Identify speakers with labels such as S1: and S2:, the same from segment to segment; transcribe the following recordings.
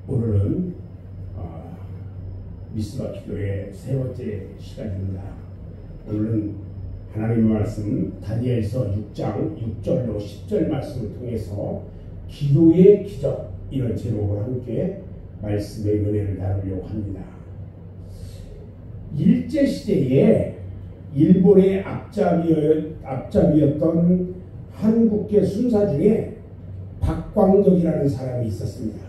S1: 오늘은 미스바 기도의 세 번째 시간입니다. 오늘은 하나님의 말씀 다니엘서 6장 6절로 10절 말씀을 통해서 기도의 기적, 이런 제목으로 함께 말씀의 은혜를 나누려고 합니다. 일제시대에 일본의 앞잡이였던 한국계 순사 중에 박광덕이라는 사람이 있었습니다.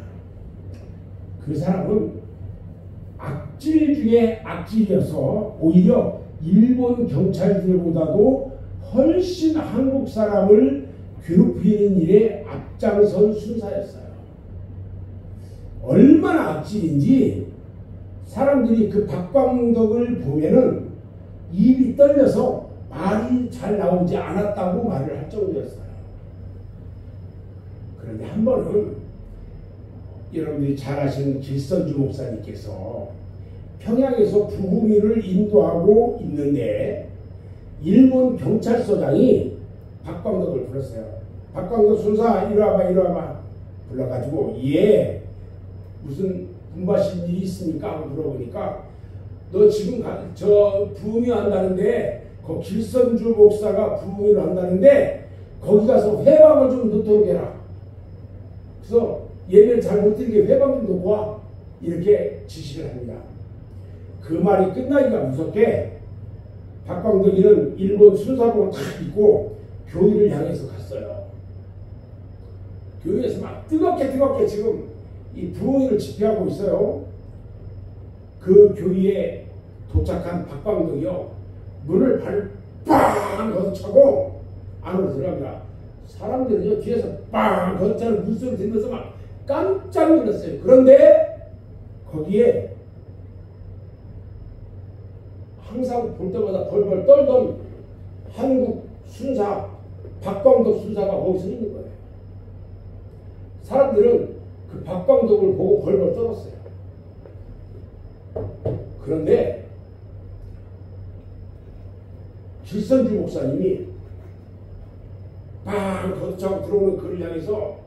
S1: 그 사람은 악질 중에 악질이어서 오히려 일본 경찰들보다도 훨씬 한국 사람을 괴롭히는 일에 앞장선 순사였어요. 얼마나 악질인지 사람들이 그 박광덕을 보면은 입이 떨려서 말이 잘 나오지 않았다고 말을 할 정도였어요. 그런데 한 번은 여러분들이 잘 아시는 길선주 목사님께서 평양에서 부흥회를 인도하고 있는데 일본 경찰서장이 박광덕을 불렀어요. 박광덕 순사 이리 와봐, 이리 와봐. 불러가지고 얘 무슨 분바신 일이 있습니까? 하고 물어보니까 너 지금 저 부흥회 한다는데 그 길선주 목사가 부흥회를 한다는데 거기 가서 회방을 좀 넣도록 해라. 그래서 예배를 잘 못 드리게 회방 좀 놓고 와. 이렇게 지시를 합니다. 그 말이 끝나기가 무섭게 박광덕이는 일본 순사복을 탁 입고 교회를 향해서 갔어요. 교회에서 막 뜨겁게 지금 이 부흥회를 집회하고 있어요. 그 교회에 도착한 박광덕이요, 문을 빵 걷어차고 안으로 들어갑니다. 사람들은요 뒤에서 빵 걷어차는 물소리 들으면서 막 깜짝 놀랐어요. 그런데 거기에 항상 볼 때마다 벌벌 떨던 한국 순사 박광덕 순사가 거기서 있는 거예요. 사람들은 그 박광덕을 보고 벌벌 떨었어요. 그런데 길선주 목사님이 빵 걷어차고 들어오는 그를 향해서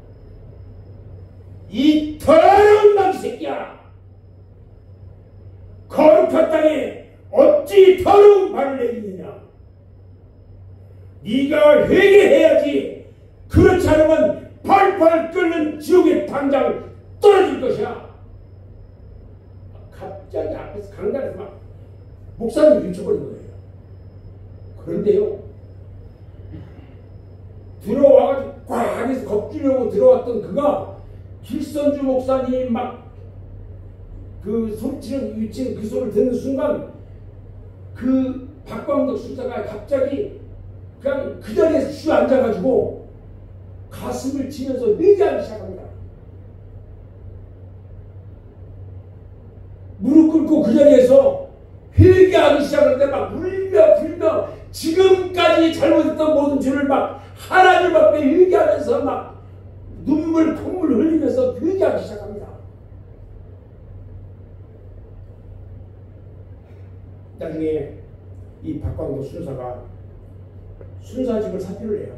S1: 이 더러운 놈 새끼야! 거룩한 땅에 어찌 더러운 발을 내딛느냐? 네가 회개해야지. 그렇지 않으면 팔팔 끓는 지옥에 당장 떨어질 것이야. 갑자기 앞에서 강단에서 막 목사님이 미쳐버린 거예요. 그런데요, 들어와가지고 꽉 해서 겁주려고 들어왔던 그가 길선주 목사님이 막 그 소리치는 위치는 그 소리를 듣는 순간 그 박광덕 순사가 갑자기 그냥 그 자리에서 주저앉아가지고 가슴을 치면서 회개하기 시작합니다. 무릎 꿇고 그 자리에서 회개하기 시작하는데 막 울며 불며 지금까지 잘못했던 모든 죄를 막 하나님 앞에 회개하면서 막 눈물 콧물 흘리면서 회개하기 시작합니다. 나중에 이 박광덕 순사가 순사직을 사표를 해요.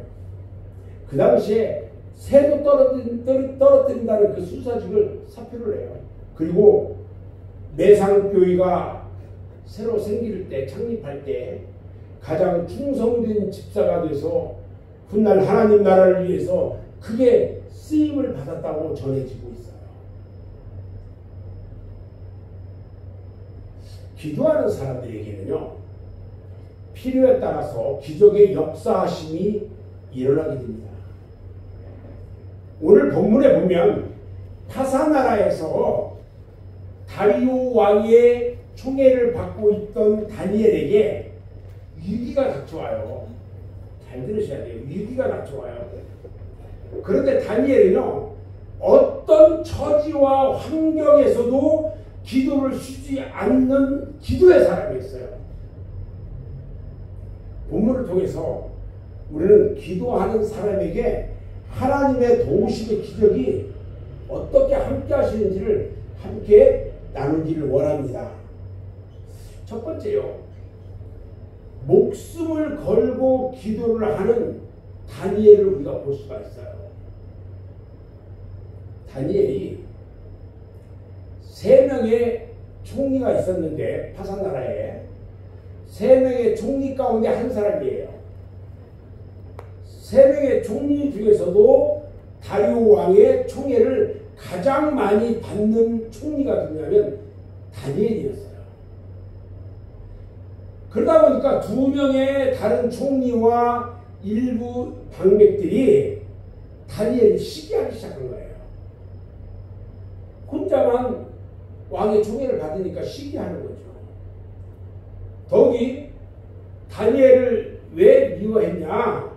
S1: 그 당시에 새도 떨어뜨린다는 그 순사직을 사표를 해요. 그리고 매상교회가 새로 생길 때, 창립할 때 가장 충성된 집사가 돼서 훗날 하나님 나라를 위해서 크게 쓰임을 받았다고 전해지고 있어요. 기도하는 사람들에게는요, 필요에 따라서 기적의 역사하심이 일어나게 됩니다. 오늘 본문에 보면 타사나라에서 다리오 왕의 총애를 받고 있던 다니엘에게 위기가 닥쳐와요. 잘 들으셔야 돼요. 위기가 닥쳐와요. 그런데 다니엘은요, 어떤 처지와 환경에서도 기도를 쉬지 않는 기도의 사람이었어요. 본문을 통해서 우리는 기도하는 사람에게 하나님의 도우심의 기적이 어떻게 함께 하시는지를 함께 나누기를 원합니다. 첫 번째요, 목숨을 걸고 기도를 하는 다니엘을 우리가 볼 수가 있어요. 다니엘이 3명의 총리가 있었는데 파산나라에 3명의 총리 가운데 한 사람이에요. 3명의 총리 중에서도 다리오 왕의 총애를 가장 많이 받는 총리가 누구냐면 다니엘이었어요. 그러다 보니까 2명의 다른 총리와 일부 방백들이 다니엘을 시기하기 시작한 거예요. 혼자만 왕의 총애를 받으니까 시기하는 거죠. 더욱이 다니엘을 왜 미워했냐?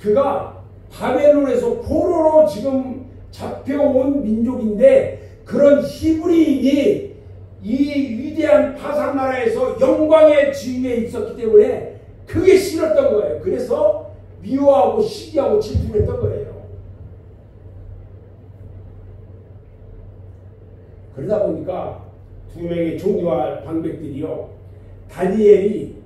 S1: 그가 바벨론에서 포로로 지금 잡혀온 민족인데 그런 히브리인이 이 위대한 파산나라에서 영광의 지위에 있었기 때문에 그게 싫었던 거예요. 그래서 미워하고 시기하고 질투했던 거예요. 그러다 보니까 2명의 총리와 방백들이요, 다니엘이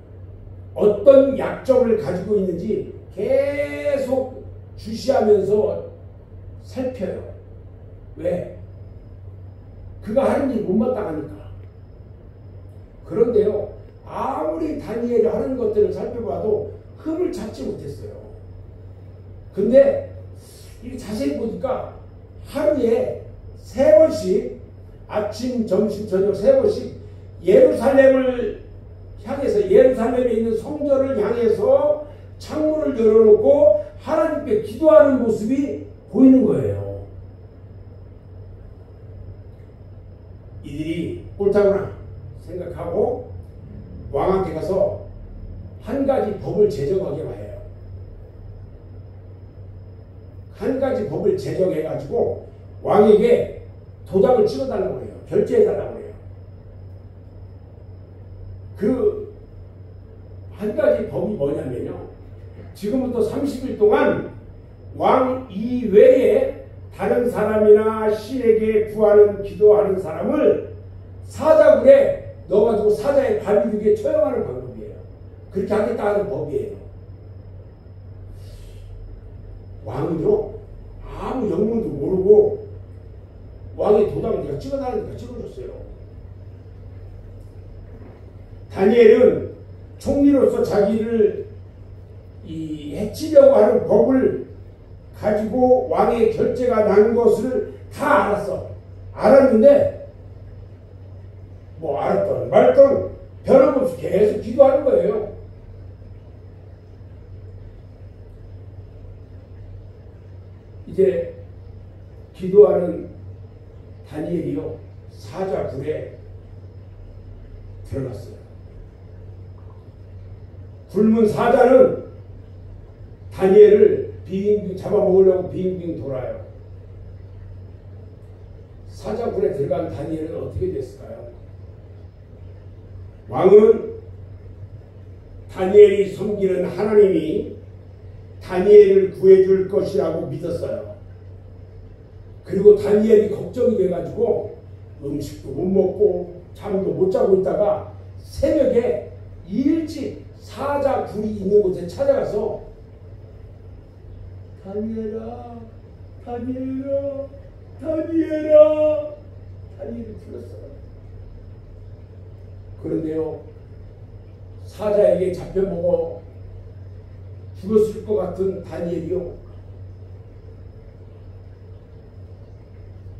S1: 어떤 약점을 가지고 있는지 계속 주시하면서 살펴요. 왜? 그가 하는 일이 못마땅하니까. 그런데요, 아무리 다니엘이 하는 것들을 살펴봐도 흠을 찾지 못했어요. 근데 이렇게 자세히 보니까 하루에 3번씩 아침, 점심, 저녁 3번씩 예루살렘을 향해서, 예루살렘에 있는 성전을 향해서 창문을 열어놓고 하나님께 기도하는 모습이 보이는 거예요. 이들이 옳다구나 생각하고 왕한테 가서 한 가지 법을 제정하게 해요. 한 가지 법을 제정해가지고 왕에게 도장을 찍어달라고 해요. 결제해달라고 해요. 그 한 가지 법이 뭐냐면요, 지금부터 30일 동안 왕 이외에 다른 사람이나 신에게 구하는 기도하는 사람을 사자굴에 넣어가지고 사자의 발비두기에 처형하는 방법이에요. 그렇게 하겠다 하는 법이에요. 왕은요, 아무 영문도 모르고 왕의 도장을 내가 찍어달라니까 찍어줬어요. 다니엘은 총리로서 자기를 해치려고 하는 법을 가지고 왕의 결재가 난 것을 다 알았어. 알았는데 뭐 알았던 말던 변함없이 계속 기도하는 거예요. 이제 기도하는 다니엘이요, 사자굴에 들어갔어요. 굶은 사자는 다니엘을 빙빙 잡아먹으려고 빙빙 돌아요. 사자굴에 들어간 다니엘은 어떻게 됐을까요? 왕은 다니엘이 섬기는 하나님이 다니엘을 구해줄 것이라고 믿었어요. 그리고 다니엘이 걱정이 돼가지고 음식도 못 먹고 잠도 못 자고 있다가 새벽에 일찍 사자굴이 있는 곳에 찾아가서 다니엘아, 다니엘아, 다니엘아, 다니엘을 불렀어요. 그런데요, 사자에게 잡혀먹어 죽었을 것 같은 다니엘이요,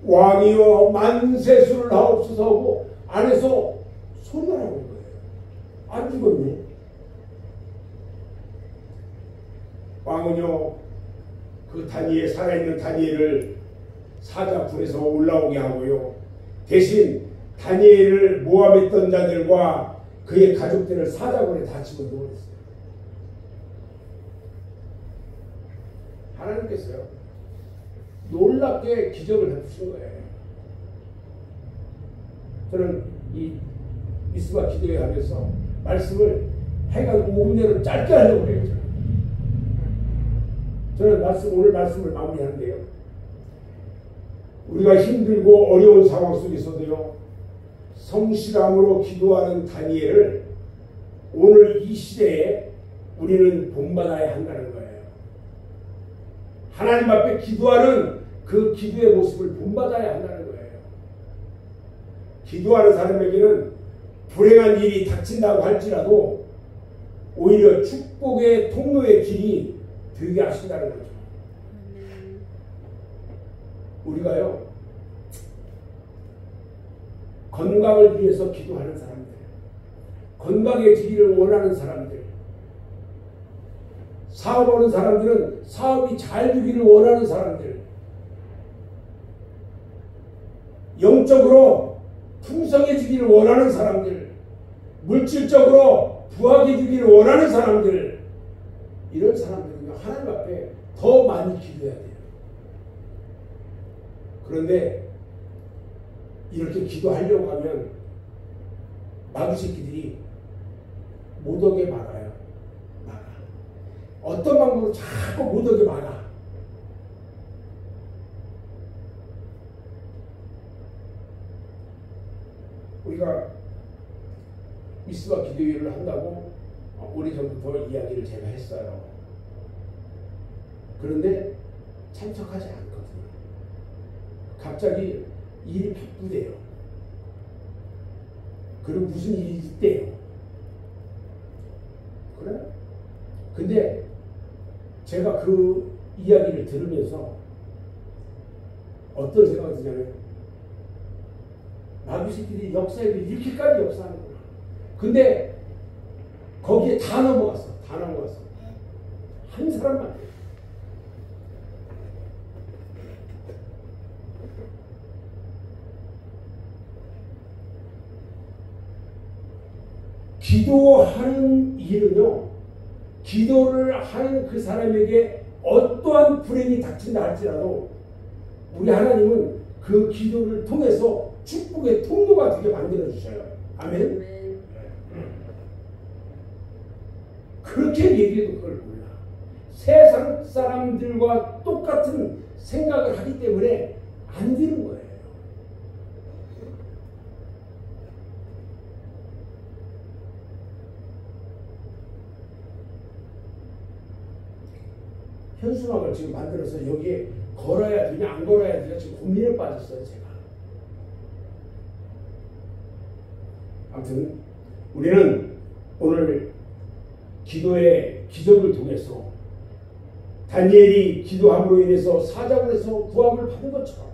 S1: 왕이여 만세수를 하옵소서 하고 안에서 소리가 나는 거예요. 안 죽었네. 왕은요, 그 다니엘, 살아있는 다니엘을 사자굴에서 올라오게 하고요, 대신 다니엘을 모함했던 자들과 그의 가족들을 사자굴에 다 집어넣었어요. 하나님께서요, 놀랍게 기적을 베푸신 거예요. 저는 이 미스바 기도회 하면서 말씀을 하여간 5분 내로 짧게 하려고 해요. 저는 오늘 말씀을 마무리하는데요, 우리가 힘들고 어려운 상황 속에서도요, 성실함으로 기도하는 다니엘을 오늘 이 시대에 우리는 본받아야 한다는 거예요. 하나님 앞에 기도하는 그 기도의 모습을 본받아야 한다는 거예요. 기도하는 사람에게는 불행한 일이 닥친다고 할지라도 오히려 축복의 통로의 길이 되게 하신다는 거죠. 우리가요, 건강을 위해서 기도하는 사람들, 건강해지기를 원하는 사람들, 사업하는 사람들은 사업이 잘 되기를 원하는 사람들, 영적으로 풍성해지기를 원하는 사람들, 물질적으로 부하게 되기를 원하는 사람들, 이런 사람들은요, 하나님 앞에 더 많이 기도해야 돼요. 그런데 이렇게 기도하려고 하면 마귀새끼들이 못 오게 막아요. 막아. 어떤 방법으로 자꾸 못 오게 막아. 우리가 미스와 기도회를 한다고 오래전부터 이야기를 제가 했어요. 그런데 참석하지 않거든요. 갑자기 일이 바쁘대요. 그리고 무슨 일이 있대요. 그래? 근데 제가 그 이야기를 들으면서 어떤 생각이 드냐면, 마귀새끼들이 역사에도 이렇게까지 역사하는구나. 근데 거기에 다 넘어갔어. 다 넘어갔어. 한 사람만. 기도하는 일은요, 기도를 하는 그 사람에게 어떠한 불행이 닥친다 할지라도 우리 하나님은 그 기도를 통해서 축복의 통로가 되게 만들어 주셔요. 아멘. 그렇게 얘기해도 그걸 몰라. 세상 사람들과 똑같은 생각을 하기 때문에 안 되는 거예요. 현수막을 지금 만들어서 여기에 걸어야 되냐 안 걸어야 되냐 지금 고민에 빠졌어요. 제가. 아무튼 우리는 오늘 기도의 기적을 통해서 다니엘이 기도함으로 인해서 사자굴에서 구함을 받은 것처럼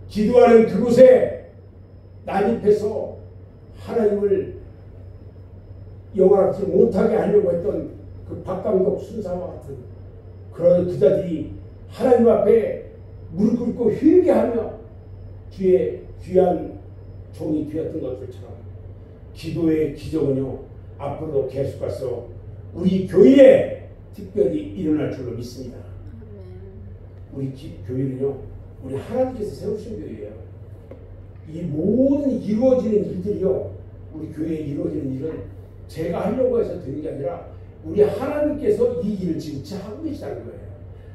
S1: 기도하는 그곳에 난입해서 하나님을 영원하지 못하게 하려고 했던 그 박강덕 순사와 같은 그런 그자들이 하나님 앞에 무릎 꿇고 회개하며 주의 귀한 종이 되었던 것들처럼 기도의 기적은요 앞으로도 계속해서 우리 교회에 특별히 일어날 줄로 믿습니다. 우리 교회는요 우리 하나님께서 세우신 교회예요. 이 모든 이루어지는 일들이요 우리 교회에 이루어지는 일은 제가 하려고 해서 되는 게 아니라 우리 하나님께서 이 일을 지금 하고 계시다는 거예요.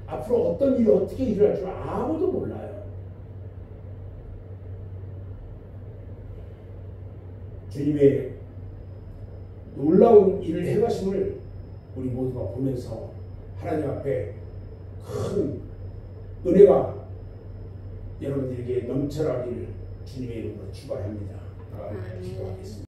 S1: 앞으로 어떤 일이 어떻게 일어날 줄 아무도 몰라요. 주님의 놀라운 일을 행하심을 우리 모두가 보면서 하나님 앞에 큰 은혜가 여러분들에게 넘쳐나기를 주님의 이름으로 축원합니다. 기도하겠습니다.